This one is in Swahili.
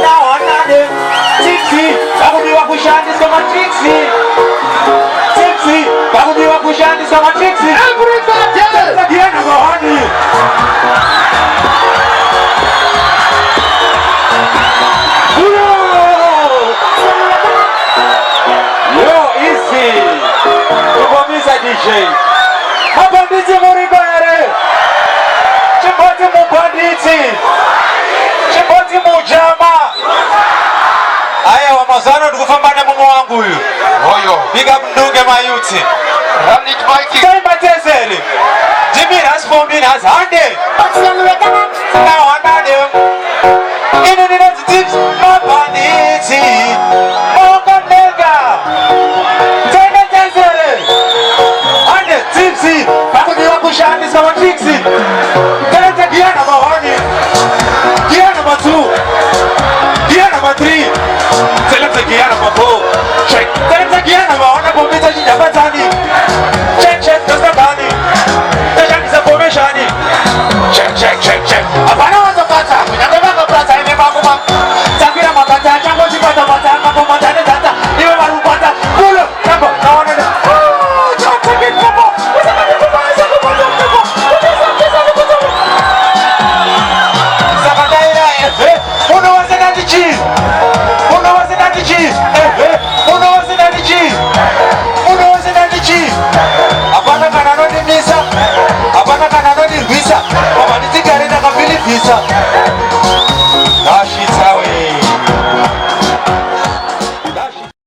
naona dem tipsy bakudiwa kushandiswa matrixi tipsy bakudiwa kushandiswa matrixi everybody tagiana bahani yo easy kukomisa DJ mabanditi murigare chimboti mubanditi chimboti mujama aya wamazano ndikufamba nemumo wangu uyu oyo bika mndunge mayuti ramnit maiki taimatezere Jimmy has formed in his hand now another inu nina tips mabanditi mokanega taimatezere ande tipsy bakudiwa kushandiswa matrixi tete gia number 1 gia number 2 gia number 3 select gia number 4 check tete gia number 1 kumbita chijabatani